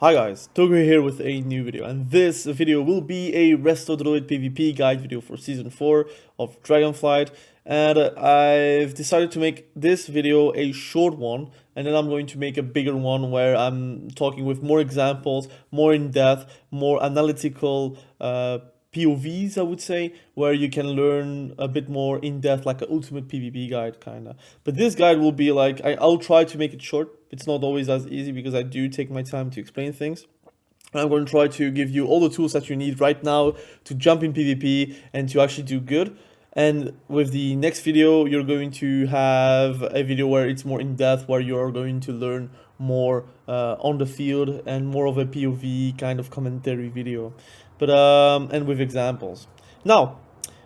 Hi guys, Togo here with a new video, and this video will be a Resto Druid PvP guide video for Season 4 of Dragonflight, and I've decided to make this video a short one, and then I'm going to make a bigger one where I'm talking with more examples, more in-depth, more analytical POVs, I would say, where you can learn a bit more in-depth, like an ultimate PvP guide, kinda. But this guide will be like, I'll try to make it short. It's not always as easy because I do take my time to explain things. And I'm going to try to give you all the tools that you need right now to jump in PvP and to actually do good. And with the next video, you're going to have a video where it's more in-depth, where you're going to learn more on the field and more of a POV kind of commentary video. But and with examples. Now,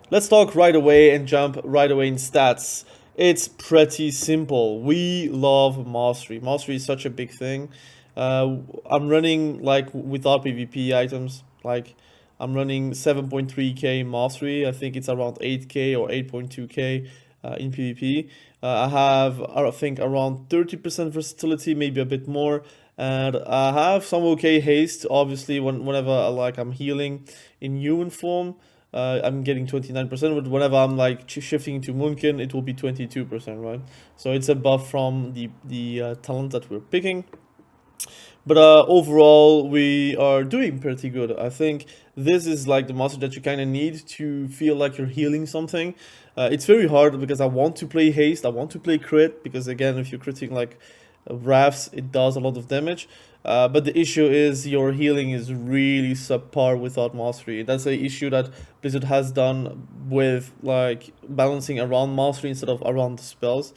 let's talk right away and jump right away in stats. It's pretty simple. We love mastery. Mastery is such a big thing. I'm running like without PvP items. Like I'm running 7.3k mastery. I think it's around 8k or 8.2k in PvP. I have I think around 30% versatility, maybe a bit more. And I have some okay haste. Obviously, whenever I'm healing in human form. I'm getting 29%, but whenever I'm like shifting to Moonkin, it will be 22%, right? So it's a buff from the talent that we're picking. But overall, we are doing pretty good. I think this is like the master that you kind of need to feel like you're healing something. It's very hard because I want to play haste, I want to play crit, because again, if you're critting like rafts, it does a lot of damage. But the issue is your healing is really subpar without mastery. That's an issue that Blizzard has done with like balancing around mastery instead of around the spells.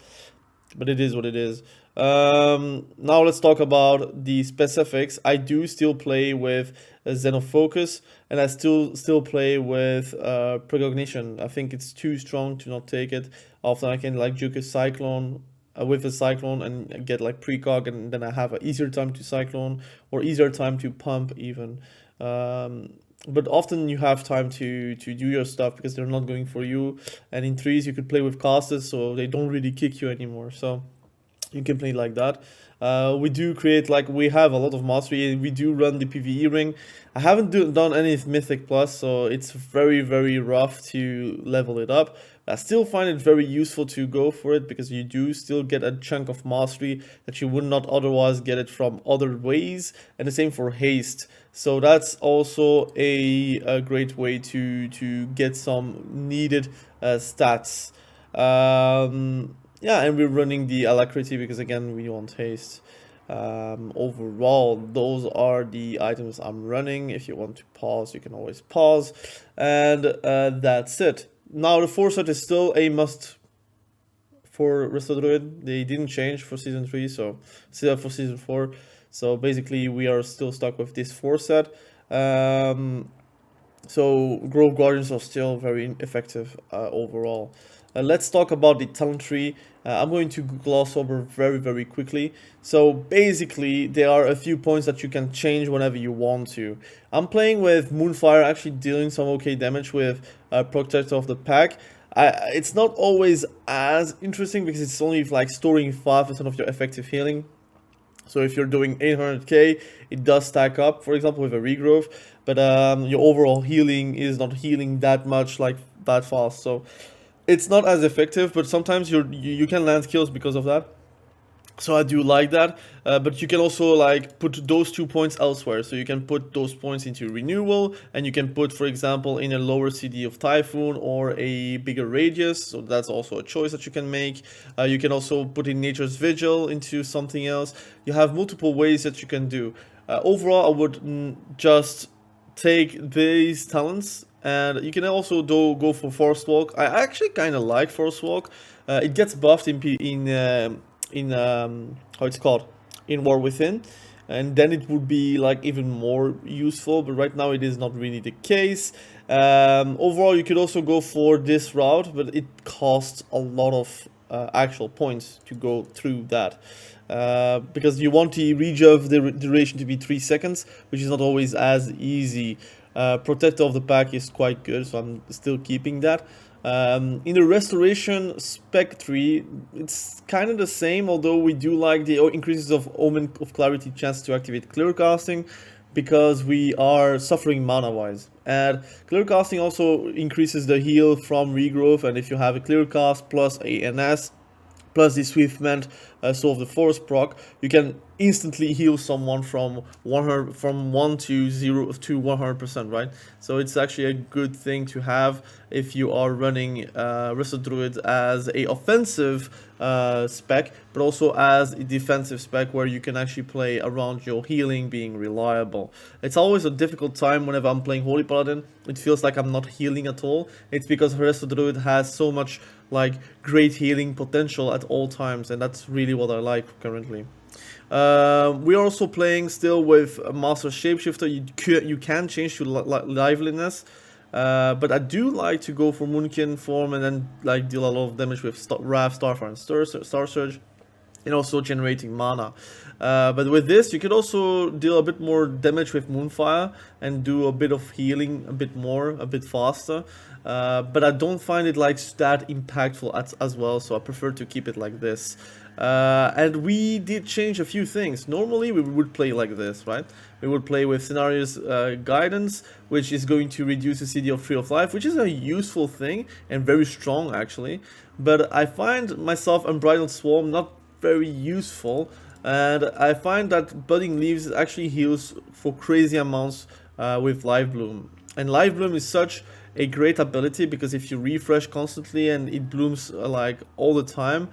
But it is what it is. Now let's talk about the specifics. I do still play with Xenofocus, and I still play with Precognition. I think it's too strong to not take it. Often I can like juke a Cyclone with a Cyclone and get like precog, and then I have an easier time to Cyclone or easier time to pump even. But often you have time to do your stuff because they're not going for you. And in threes you could play with casters, so they don't really kick you anymore. So you can play like that. We do create, like, we have a lot of mastery, and we do run the PvE ring. I haven't done any Mythic Plus, so it's very, very rough to level it up. I still find it very useful to go for it because you do still get a chunk of mastery that you would not otherwise get it from other ways, and the same for haste. So that's also a great way to get some needed stats. Yeah, and we're running the alacrity because again we want haste. Overall, those are the items I'm running. If you want to pause, you can always pause, and that's it. Now the foresight is still a must for Resto Druid. They didn't change for season 3, so still for season 4. So basically we are still stuck with this foresight. So Grove Guardians are still very effective overall. Let's talk about the talent tree. I'm going to gloss over very, very quickly. So basically, there are a few points that you can change whenever you want to. I'm playing with Moonfire, actually dealing some okay damage with Protector of the Pack. It's not always as interesting because it's only like storing 5% of your effective healing. So if you're doing 800k, it does stack up, for example, with a regrowth, but your overall healing is not healing that much, like that fast. So it's not as effective, but sometimes you can land kills because of that. So I do like that, but you can also like put those 2 points elsewhere. So you can put those points into renewal, and you can put, for example, in a lower CD of Typhoon or a bigger radius. So that's also a choice that you can make. You can also put in Nature's Vigil into something else. You have multiple ways that you can do. Overall, I would just take these talents, and you can also go for Forest Walk. I actually kind of like Forest Walk. It gets buffed in how it's called, in War Within, and then it would be like even more useful, but right now it is not really the case. Overall, you could also go for this route, but it costs a lot of actual points to go through that, because you want the rejuve the duration to be 3 seconds, which is not always as easy. Protector of the Pack is quite good, so I'm still keeping that. In the restoration spec tree, it's kind of the same, although we do like the increases of Omen of Clarity chance to activate clear casting, because we are suffering mana wise. And clear casting also increases the heal from regrowth, and if you have a clear cast plus a NS plus the Swiftment Soul of the Forest proc, you can instantly heal someone from 1 to 0 to 100%, right? So it's actually a good thing to have if you are running Resto Druid as a offensive spec, but also as a defensive spec where you can actually play around your healing being reliable. It's always a difficult time whenever I'm playing Holy Paladin. It feels like I'm not healing at all. It's because Resto Druid has so much like great healing potential at all times, and that's really what I like currently. We're also playing still with Master Shapeshifter. You can change to liveliness, but I do like to go for Moonkin form and then like deal a lot of damage with Wrath, Starfire, and Star Surge, and also generating mana. But with this, you could also deal a bit more damage with Moonfire and do a bit of healing a bit more, a bit faster. But I don't find it like that impactful as well, so I prefer to keep it like this. And we did change a few things. Normally we would play like this, right? We would play with Scenarios Guidance, which is going to reduce the CD of Tree of Life, which is a useful thing and very strong actually. But I find myself Unbridled Swarm not very useful, and I find that Budding Leaves actually heals for crazy amounts with Live Bloom. And Live Bloom is such a great ability because if you refresh constantly and it blooms like all the time,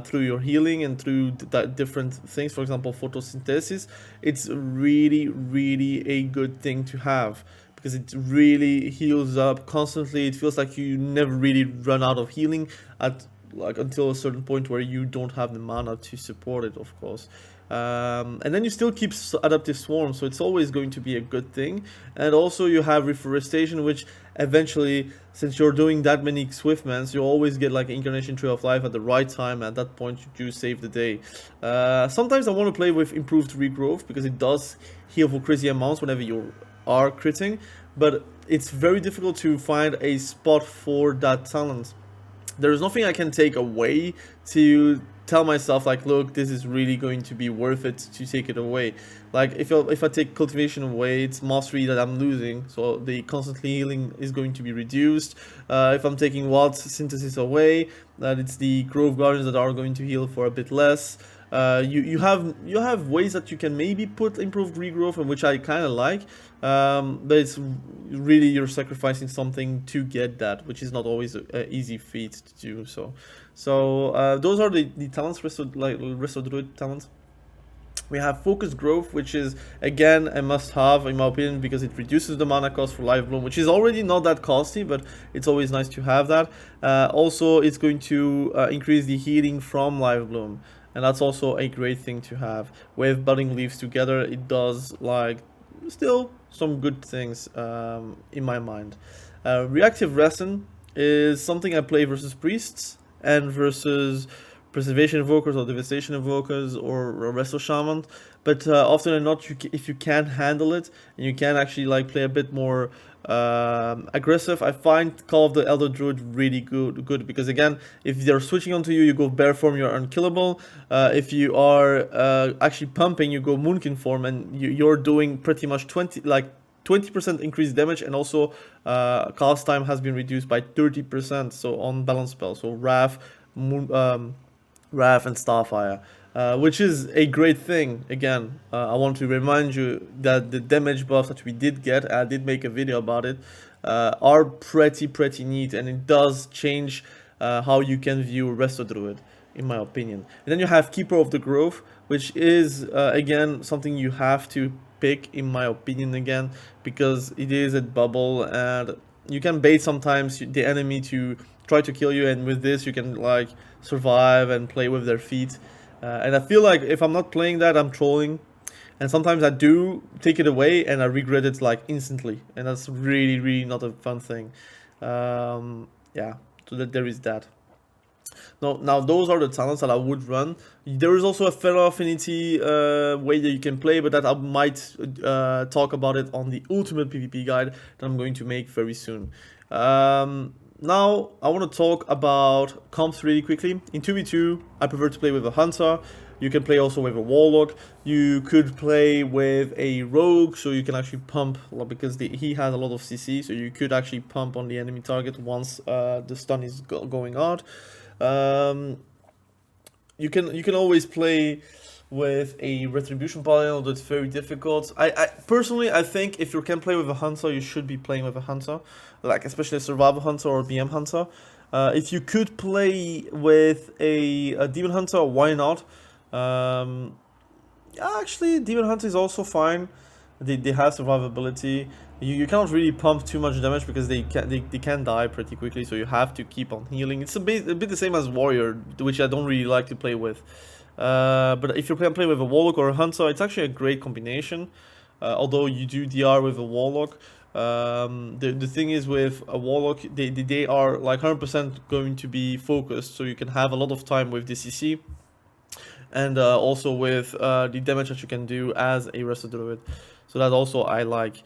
through your healing and through different things, for example photosynthesis, it's really a good thing to have because it really heals up constantly. It feels like you never really run out of healing at like until a certain point where you don't have the mana to support it, of course. And then you still keep Adaptive Swarm, so it's always going to be a good thing. And also you have Reforestation, which eventually, since you're doing that many Swiftmans, you always get like Incarnation Tree of Life at the right time. At that point you do save the day. Sometimes I want to play with Improved Regrowth because it does heal for crazy amounts whenever you are critting, but it's very difficult to find a spot for that talent. There's nothing I can take away to tell myself like, look, this is really going to be worth it to take it away. Like if I take Cultivation away, it's Mastery that I'm losing, so the constantly healing is going to be reduced. If I'm taking Wild Synthesis away, that it's the Grove Guardians that are going to heal for a bit less. You have ways that you can maybe put Improved Regrowth, and which I kind of like, but it's really you're sacrificing something to get that, which is not always an easy feat to do. So those are the talents, Resto Druid talents. We have Focus Growth, which is again a must-have in my opinion because it reduces the mana cost for Live Bloom, which is already not that costly, but it's always nice to have that. Also, it's going to increase the healing from Live Bloom, and that's also a great thing to have. With Budding Leaves together, it does like still some good things in my mind. Reactive Resin is something I play versus Priests and versus Preservation Evokers or Devastation Evokers or Resto Shaman, but often or not, if you can handle it and you can actually like play a bit more aggressive, I find Call of the Elder Druid really good because again, if they're switching onto you, you go Bear form, you're unkillable. If you are actually pumping, you go Moonkin form, and you're doing pretty much 20% increased damage, and also cast time has been reduced by 30%. So on balance spell, so Wrath, Wrath and Starfire, which is a great thing. Again, I want to remind you that the damage buffs that we did get, I did make a video about it, are pretty neat, and it does change how you can view Resto Druid, in my opinion. And then you have Keeper of the Grove, which is again something you have to pick, in my opinion, again, because it is a bubble and you can bait sometimes the enemy to try to kill you, and with this you can like survive and play with their feet. And I feel like if I'm not playing that, I'm trolling, and sometimes I do take it away and I regret it like instantly, and that's really not a fun thing. Yeah, so that there is that. Now those are the talents that I would run. There is also a Feather Affinity way that you can play, but that I might talk about it on the Ultimate PvP guide that I'm going to make very soon. Now I want to talk about comps really quickly. In 2v2, I prefer to play with a hunter. You can play also with a warlock. You could play with a rogue, so you can actually pump, because he has a lot of CC, so you could actually pump on the enemy target once the stun is going out. You can always play with a Retribution Paladin, although it's very difficult. I personally, I think if you can play with a hunter, you should be playing with a hunter, like especially a survival hunter or a BM hunter. If you could play with a demon hunter, why not? Actually, demon hunter is also fine. They have survivability. You cannot really pump too much damage because they can die pretty quickly, so you have to keep on healing. It's a bit the same as warrior, which I don't really like to play with. But if you're playing with a warlock or a hunter, it's actually a great combination. Although you do DR with a warlock, the thing is with a warlock, they are like 100% going to be focused, so you can have a lot of time with the CC, and also with the damage that you can do as a Resto Druid. So that also I like.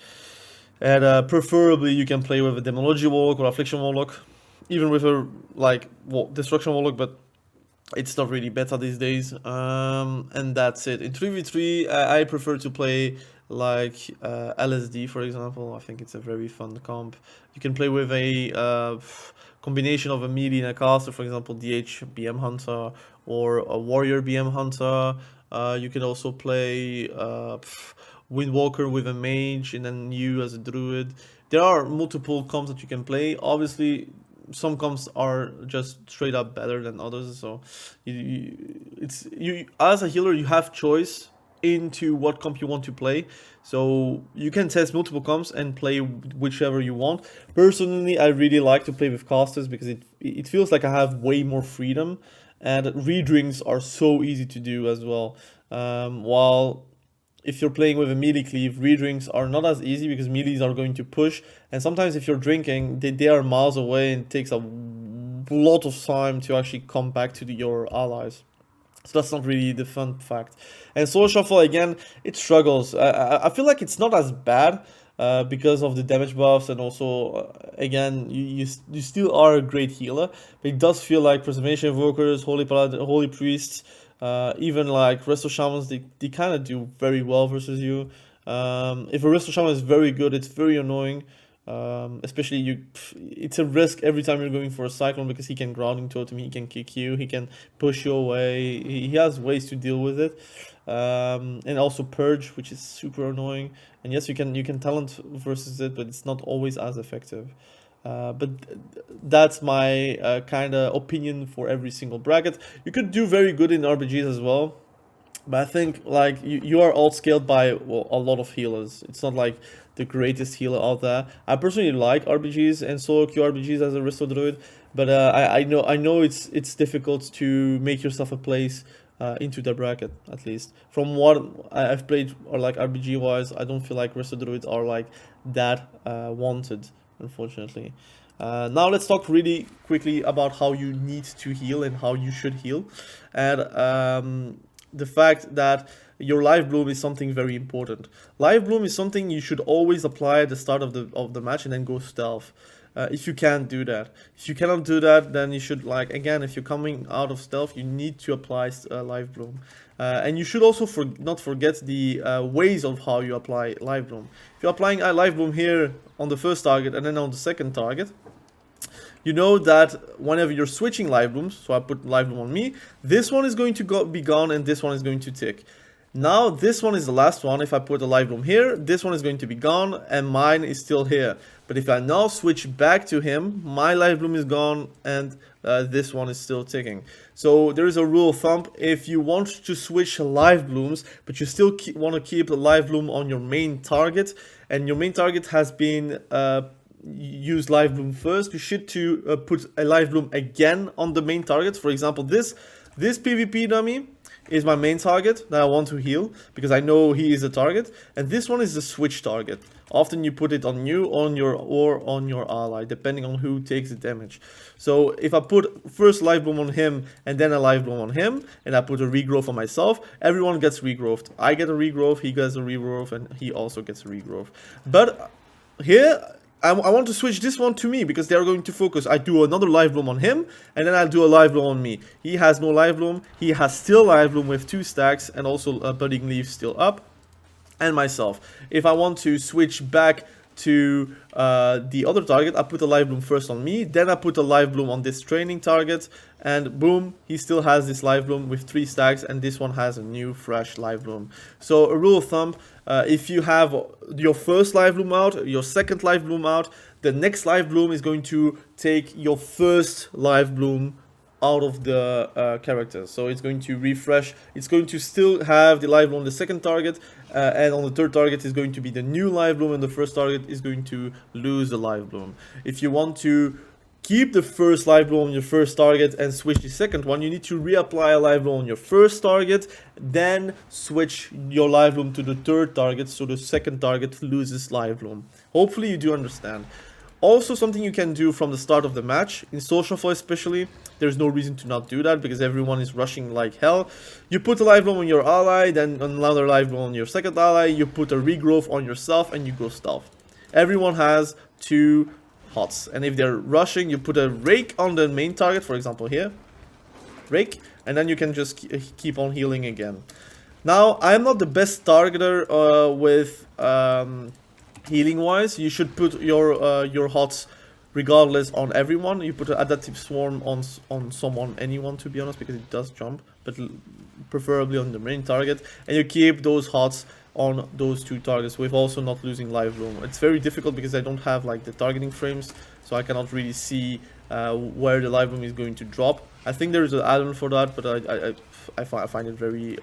And preferably you can play with a demonology warlock or affliction warlock, even with a destruction warlock, but it's not really better these days. And that's it. In 3v3, I prefer to play like LSD, for example. I think it's a very fun comp. You can play with a combination of a melee and a caster, for example, DH BM Hunter or a Warrior BM Hunter. You can also play Windwalker with a mage, and then you as a druid. There are multiple comps that you can play. Obviously, some comps are just straight up better than others. So, you as a healer, you have choice into what comp you want to play. So you can test multiple comps and play whichever you want. Personally, I really like to play with casters because it feels like I have way more freedom, and redrinks are so easy to do as well. While if you're playing with a melee cleave, redrinks are not as easy because melees are going to push, and sometimes if you're drinking, they are miles away and it takes a lot of time to actually come back to your allies. So that's not really the fun fact. And Soul Shuffle, again, it struggles. I feel like it's not as bad because of the damage buffs, and also, again, you still are a great healer, but it does feel like Preservation Evokers, Holy Paladin, Holy Priests, even like Resto Shamans, they kind of do very well versus you. If a Resto Shaman is very good, it's very annoying. Especially it's a risk every time you're going for a cyclone because he can grounding totem, he can kick you, he can push you away. He has ways to deal with it. And also purge, which is super annoying. And yes, you can talent versus it, but it's not always as effective. But that's my kind of opinion for every single bracket. You could do very good in RBGs as well, but I think like you are outscaled by a lot of healers. It's not like the greatest healer out there. I personally like RBGs and solo queue RBGs as a Resto Druid, but I know it's difficult to make yourself a place into the bracket. At least from what I've played, or like RBG wise, I don't feel like Resto Druids are like that wanted, unfortunately. Now let's talk really quickly about how you need to heal and how you should heal, and the fact that your life bloom is something very important. Life bloom is something you should always apply at the start of the match and then go stealth. If you can't do that, if you cannot do that, then you should, like, again, if you're coming out of stealth, you need to apply life bloom. And you should also not forget the ways of how you apply life bloom. If you're applying life bloom here on the first target and then on the second target, you know that whenever you're switching life blooms, so I put life bloom on me, this one is going to be gone and this one is going to tick. Now this one is the last one. If I put a life bloom here, this one is going to be gone and mine is still here. But if I now switch back to him, my life bloom is gone and this one is still ticking. So there is a rule of thumb: if you want to switch life blooms, but you still want to keep the life bloom on your main target, and your main target has been use life bloom first, you should put a life bloom again on the main target. For example, this PvP dummy is my main target that I want to heal because I know he is a target, and this one is the switch target. Often you put it on you, on your ally, depending on who takes the damage. So if I put first life bloom on him and then a life bloom on him, and I put a regrowth on myself, everyone gets regrowthed. I get a regrowth, he gets a regrowth, and he also gets a regrowth. But here I want to switch this one to me because they are going to focus. I do another live bloom on him, and then I'll do a live bloom on me. He has no live bloom. He has still live bloom with 2 stacks, and also a budding leaf still up, and myself. If I want to switch back to the other target, I put a live bloom first on me, then I put a live bloom on this training target, and boom, he still has this live bloom with 3 stacks, and this one has a new fresh live bloom. So a rule of thumb, if you have your first live bloom out, your second live bloom out, the next live bloom is going to take your first live bloom out of the character. So it's going to refresh. It's going to still have the live bloom on the second target, and on the third target is going to be the new live bloom, and the first target is going to lose the live bloom. If you want to keep the first live bloom on your first target and switch the second one, you need to reapply a live bloom on your first target, then switch your live bloom to the third target, so the second target loses live bloom. Hopefully you do understand. Also, something you can do from the start of the match, in social flow especially, there's no reason to not do that because everyone is rushing like hell. You put a live bloom on your ally, then another live bloom on your second ally, you put a regrowth on yourself, and you go stealth. Everyone has 2 hots, and if they're rushing, you put a rake on the main target, for example here, rake, and then you can just keep on healing again. Now, I'm not the best targeter with healing wise. You should put your hots regardless on everyone. You put an adaptive swarm on someone, anyone, to be honest, because it does jump, but preferably on the main target, and you keep those hots on those 2 targets with also not losing live bloom. It's very difficult because I don't have like the targeting frames, so I cannot really see where the live bloom is going to drop. I think there is an add-on for that, but I find it very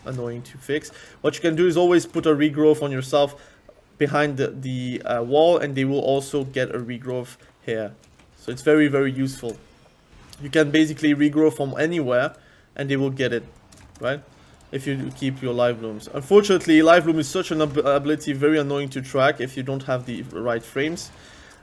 annoying to fix. What you can do is always put a regrowth on yourself behind the wall, and they will also get a regrowth here. So it's very, very useful. You can basically regrow from anywhere and they will get it, right? If you keep your live blooms. Unfortunately, live bloom is such an ability, very annoying to track if you don't have the right frames.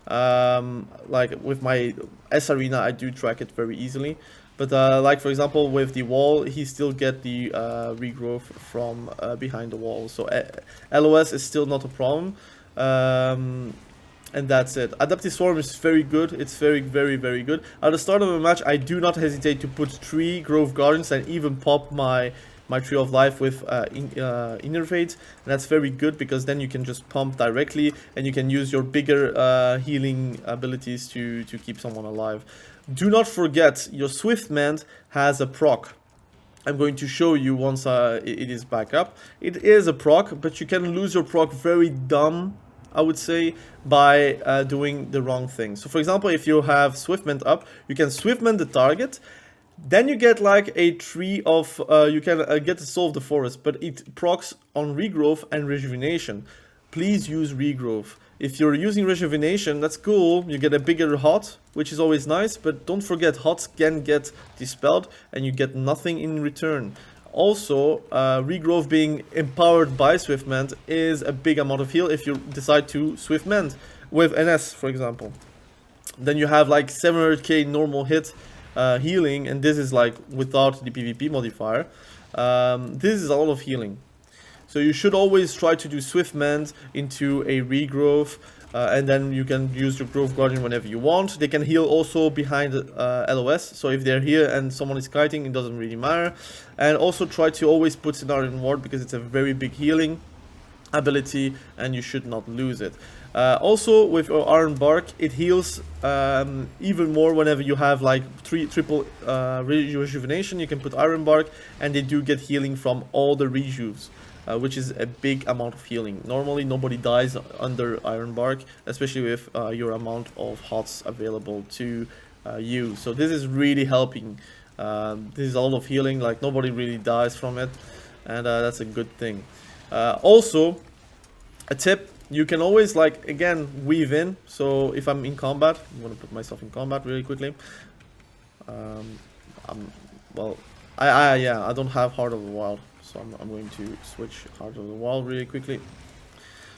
Like with my S arena, I do track it very easily. But like for example with the wall, he still get the regrowth from behind the wall. So LOS is still not a problem. And that's it. Adaptive Swarm is very good. It's very, very, very good. At the start of a match, I do not hesitate to put 3 Grove Guardians and even pop my Tree of Life with Innervate. And that's very good because then you can just pump directly and you can use your bigger healing abilities to keep someone alive. Do not forget, your Swiftmend has a proc. I'm going to show you once it is back up. It is a proc, but you can lose your proc very dumb, I would say, by doing the wrong thing. So for example, if you have Swiftmend up, you can Swiftmend the target. Then you get like a tree of, you can get to Soul of the Forest, but it procs on Regrowth and Rejuvenation. Please use Regrowth. If you're using Rejuvenation, that's cool, you get a bigger hot, which is always nice, but don't forget, hots can get dispelled and you get nothing in return. Also, Regrowth being empowered by Swiftmend is a big amount of heal if you decide to Swiftmend with NS, for example. Then you have like 700k normal hit healing, and this is like without the PvP modifier. This is a lot of healing. So you should always try to do Swiftmend into a Regrowth, and then you can use your Grove Guardian whenever you want. They can heal also behind LOS, so if they're here and someone is kiting, it doesn't really matter. And also try to always put Cenarian Ward because it's a very big healing ability and you should not lose it. Also with your Iron Bark, it heals even more whenever you have like triple Rejuvenation. You can put Iron Bark and they do get healing from all the rejuves. Which is a big amount of healing. Normally nobody dies under Iron Bark, especially with your amount of hots available to you. So this is really helping. This is a lot of healing, like nobody really dies from it, and that's a good thing. Also, a tip, you can always like again weave in. So if I'm in combat, I'm gonna put myself in combat really quickly. Well, I don't have Heart of the Wild. So I'm going to switch Heart of the Wild really quickly.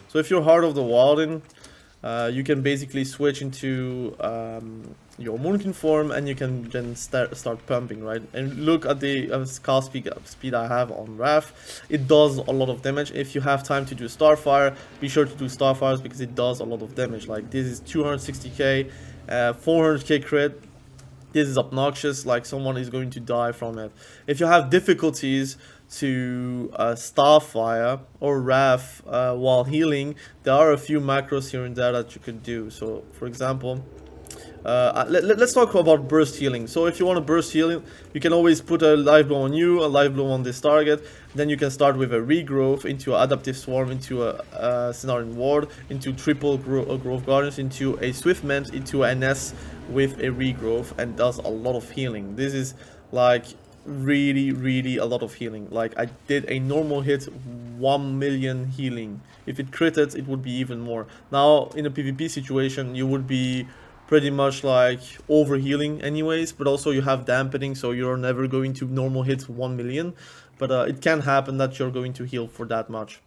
So if you're Heart of the Wild in, you can basically switch into your moonkin form, and you can then start pumping, right? And look at the cast speed I have on Wrath. It does a lot of damage. If you have time to do Starfire, be sure to do Starfires, because it does a lot of damage. Like, this is 260k, 400k crit. This is obnoxious, like someone is going to die from it. If you have difficulties to Starfire or Wrath while healing, there are a few macros here and there that you could do. So, for example, let's talk about burst healing. So if you want to burst healing, you can always put a life blow on you, a life blow on this target. Then you can start with a regrowth into an adaptive swarm, into a Cenarian ward, into triple growth guardians, into a swift mend, into an NS with a regrowth, and does a lot of healing. This is like really a lot of healing. Like, I did a normal hit 1 million healing. If it critted, it would be even more. Now in a PvP situation, you would be pretty much like over healing anyways, but also you have dampening, so you're never going to normal hit 1 million, but it can happen that you're going to heal for that much.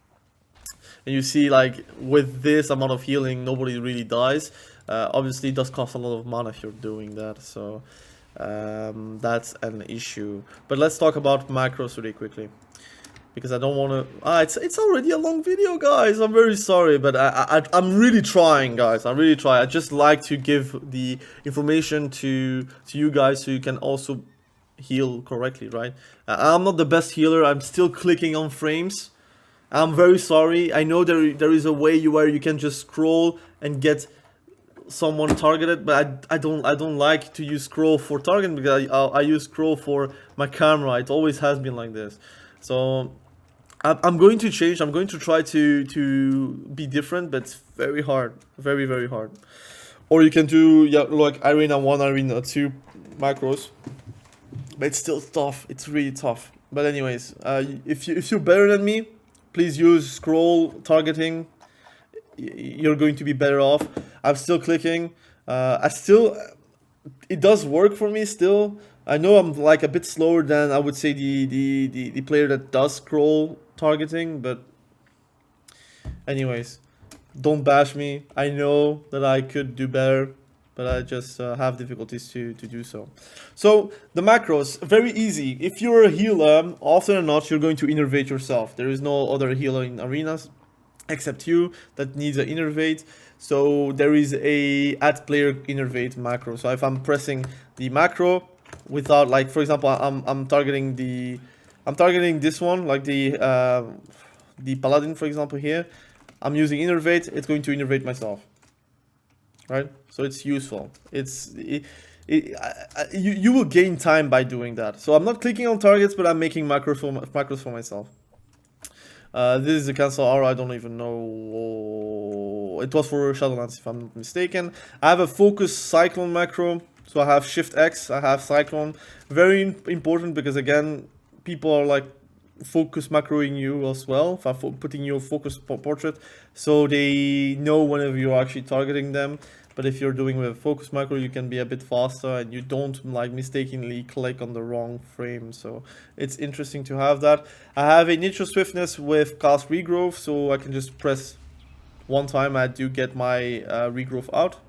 And you see, like, with this amount of healing, nobody really dies. Obviously it does cost a lot of mana if you're doing that, so that's an issue. But let's talk about macros really quickly, because I don't want to. It's already a long video, guys. I'm very sorry, but I'm really trying, guys. I really try. I just like to give the information to you guys, so you can also heal correctly, right? I'm not the best healer. I'm still clicking on frames. I'm very sorry. I know there is a way where you can just scroll and get someone targeted, but I don't like to use scroll for targeting, because I use scroll for my camera. It always has been like this. So I'm going to change. I'm going to try to be different, but it's very hard, very hard. Or you can do, yeah, like Arena 1, Arena 2 macros, but it's still tough. It's really tough. But anyways, if you're better than me, please use scroll targeting. You're going to be better off. I'm still clicking. It does work for me still. I know I'm like a bit slower than I would say the player that does scroll targeting, but anyways, don't bash me. I know that I could do better, but I just have difficulties to do so. So the macros, very easy. If you're a healer, often or not, you're going to innervate yourself. There is no other healer in arenas except you that needs an innervate. So there is a add player innervate macro. So if I'm pressing the macro without, like, for example, I'm targeting this one, like the Paladin, for example, here. I'm using innervate. It's going to innervate myself, right? So it's useful. You will gain time by doing that. So I'm not clicking on targets, but I'm making macros for myself. This is a cancel aura. I don't even know. It was for Shadowlands, if I'm not mistaken. I have a focus cyclone macro. So I have Shift X, I have Cyclone. Very important, because again, people are like focus macroing you as well, putting your focus portrait, so they know whenever you're actually targeting them. But if you're doing with a focus macro, you can be a bit faster and you don't like mistakenly click on the wrong frame. So it's interesting to have that. I have a Nitro Swiftness with cast regrowth, so I can just press one time. I do get my regrowth out,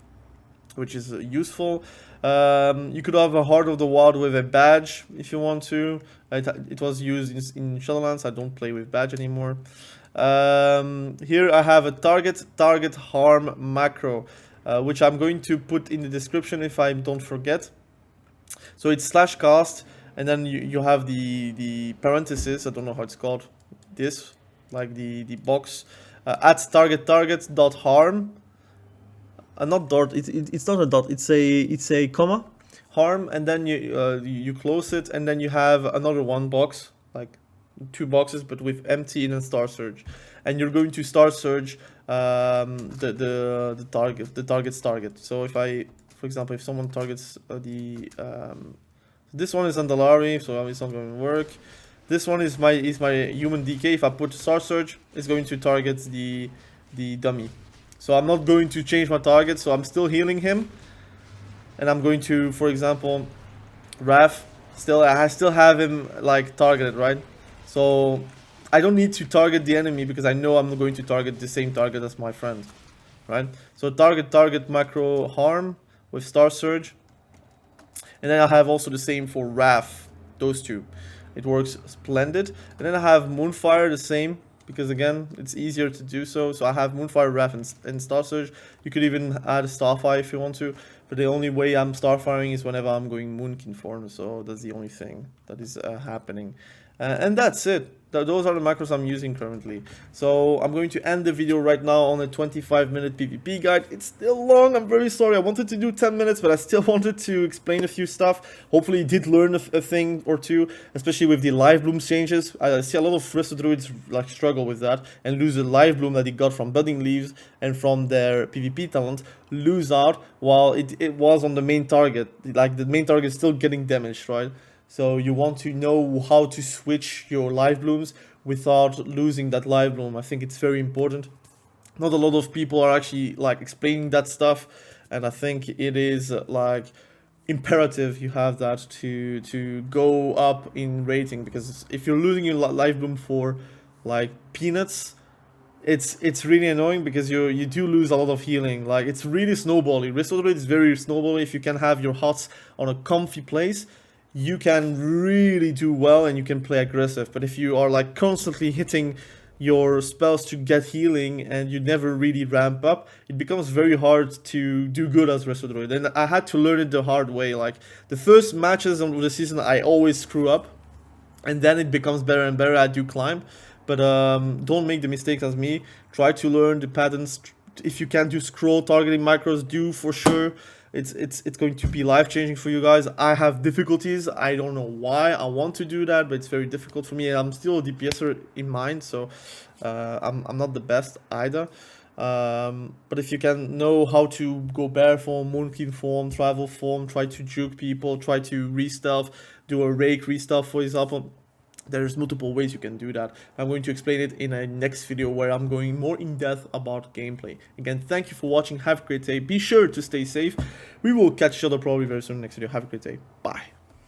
which is useful. You could have a Heart of the Wild with a badge if you want to. It was used in Shadowlands. I don't play with badge anymore. Here I have a target harm macro, which I'm going to put in the description if I don't forget. So it's slash cast, and then you have the parenthesis. I don't know how it's called. This, like the box, at target dot harm. Not dot. It's not a dot. It's a comma, harm, and then you close it, and then you have another one box, like two boxes, but with empty and then star surge, and you're going to star surge the target's target. So if for example, if someone targets this one is Andalari, so it's not going to work. This one is my human DK. If I put star surge, it's going to target the dummy. So I'm not going to change my target, so I'm still healing him. And I'm going to, for example, Wrath, I still have him like targeted, right? So I don't need to target the enemy, because I know I'm going to target the same target as my friend. right? So target macro harm with Star Surge. And then I have also the same for Wrath, those two. It works splendid. And then I have Moonfire, the same, because again, it's easier to do so. So I have Moonfire, Wrath, and Star Surge. You could even add Starfire if you want to, but the only way I'm Starfiring is whenever I'm going Moonkin form, so that's the only thing that is happening. And that's it. Those are the macros I'm using currently. So I'm going to end the video right now on a 25-minute PvP guide. It's still long, I'm very sorry. I wanted to do 10 minutes, but I still wanted to explain a few stuff. Hopefully you did learn a thing or two, especially with the live bloom changes. I see a lot of Resto Druids like struggle with that and lose the live bloom that they got from budding leaves and from their PvP talent, lose out while it was on the main target. Like the main target is still getting damaged, right? So you want to know how to switch your live blooms without losing that live bloom. I think it's very important. Not a lot of people are actually like explaining that stuff, and I think it is like imperative you have that to go up in rating, because if you're losing your live bloom for like peanuts, it's really annoying because you do lose a lot of healing. Like it's really snowballing. Resto Druid is very snowballing. If you can have your HOTS on a comfy place, you can really do well and you can play aggressive. But if you are like constantly hitting your spells to get healing and you never really ramp up, it becomes very hard to do good as Resto Druid. And I had to learn it the hard way. Like the first matches of the season I always screw up, and then it becomes better and better. I do climb, but don't make the mistakes as me. Try to learn the patterns. If you can do scroll targeting macros, do for sure. It's going to be life-changing for you guys. I have difficulties. I don't know why I want to do that, but it's very difficult for me. I'm still a DPSer in mind, so I'm not the best either. But if you can know how to go bear form, moonkin form, travel form, try to juke people, try to re-stealth, do a rake re-stealth, for example, there's multiple ways you can do that. I'm going to explain it in a next video where I'm going more in depth about gameplay. Again, thank you for watching. Have a great day. Be sure to stay safe. We will catch each other probably very soon in the next video. Have a great day. Bye.